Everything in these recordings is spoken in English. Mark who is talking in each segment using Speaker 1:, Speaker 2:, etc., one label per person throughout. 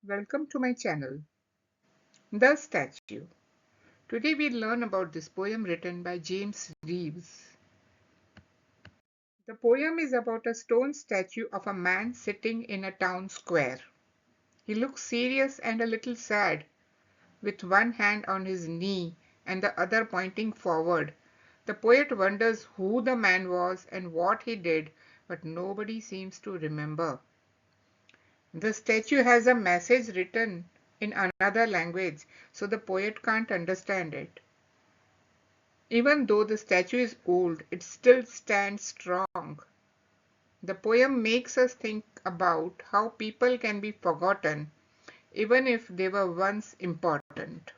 Speaker 1: Welcome to my channel, The Statue. Today we learn about this poem written by James Reeves. The poem is about a stone statue of a man sitting in a town square. He looks serious and a little sad, with one hand on his knee and the other pointing forward. The poet wonders who the man was and what he did, but nobody seems to remember. The statue has a message written in another language, so the poet can't understand it. Even though the statue is old, it still stands strong. The poem makes us think about how people can be forgotten, even if they were once important.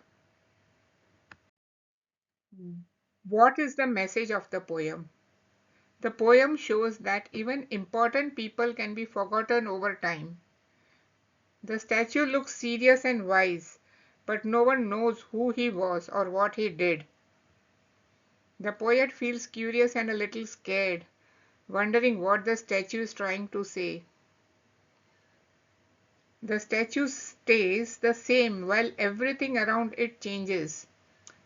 Speaker 1: What is the message of the poem? The poem shows that even important people can be forgotten over time. The statue looks serious and wise, but no one knows who he was or what he did. The poet feels curious and a little scared, wondering what the statue is trying to say. The statue stays the same while everything around it changes.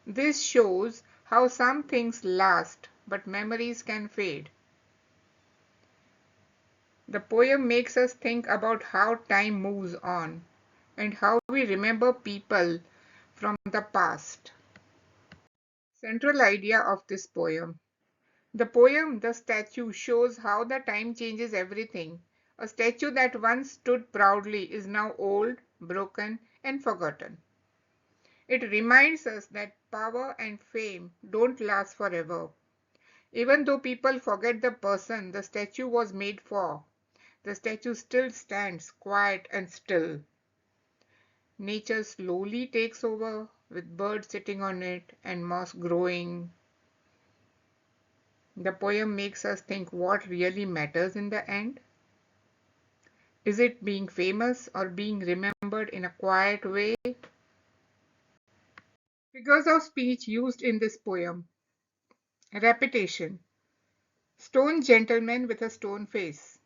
Speaker 1: This shows how some things last, but memories can fade. The poem makes us think about how time moves on and how we remember people from the past. Central idea of this poem. The poem, The Statue, shows how the time changes everything. A statue that once stood proudly is now old, broken, and forgotten. It reminds us that power and fame don't last forever. Even though people forget the person the statue was made for, the statue still stands quiet and still. Nature slowly takes over, with birds sitting on it and moss growing. The poem makes us think what really matters in the end. Is it being famous or being remembered in a quiet way? Figures of speech used in this poem. Repetition. Stone gentleman with a stone face.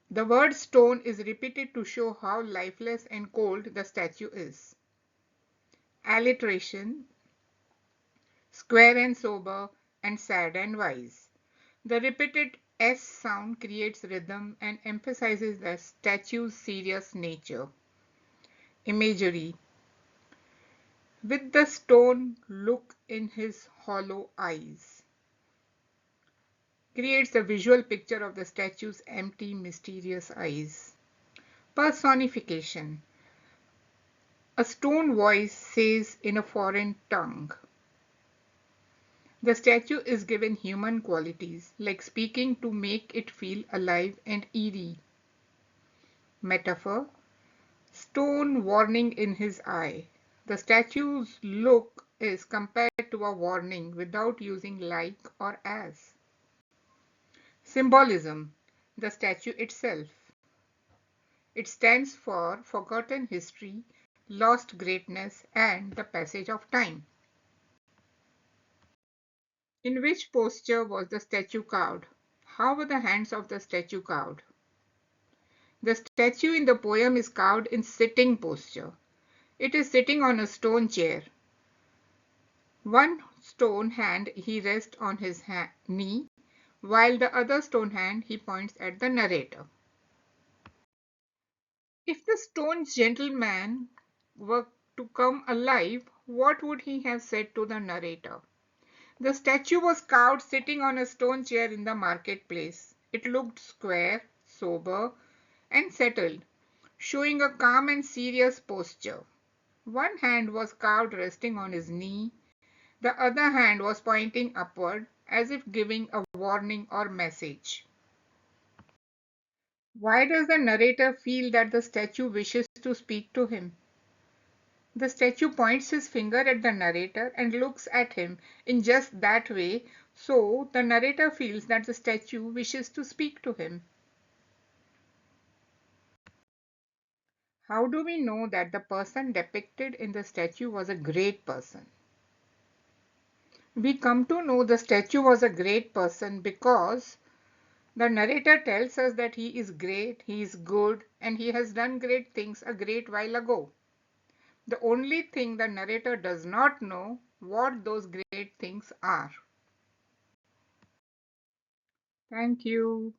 Speaker 1: The word stone is repeated to show how lifeless and cold the statue is. Alliteration. Square and sober and sad and wise. The repeated S sound creates rhythm and emphasizes the statue's serious nature. Imagery. With the stone look in his hollow eyes. Creates a visual picture of the statue's empty, mysterious eyes. Personification. A stone voice says in a foreign tongue. The statue is given human qualities, like speaking to make it feel alive and eerie. Metaphor. Stone warning in his eye. The statue's look is compared to a warning without using like or as. Symbolism. The statue itself. It stands for forgotten history, lost greatness, and the passage of time. In which posture was the statue carved? How were the hands of the statue carved? The statue in the poem is carved in sitting posture. It is sitting on a stone chair. One stone hand he rests on his knee, while the other stone hand he points at the narrator. If the stone gentleman were to come alive, what would he have said to the narrator? The statue was carved sitting on a stone chair in the marketplace. It looked square, sober, and settled, showing a calm and serious posture. One hand was carved resting on his knee. The other hand was pointing upward, as if giving a warning or message. Why does the narrator feel that the statue wishes to speak to him? The statue points his finger at the narrator and looks at him in just that way, so the narrator feels that the statue wishes to speak to him. How do we know that the person depicted in the statue was a great person? We come to know the statue was a great person because The narrator tells us that he is great, he is good, and he has done great things a great while ago. The only thing the narrator does not know what those great things are. Thank you.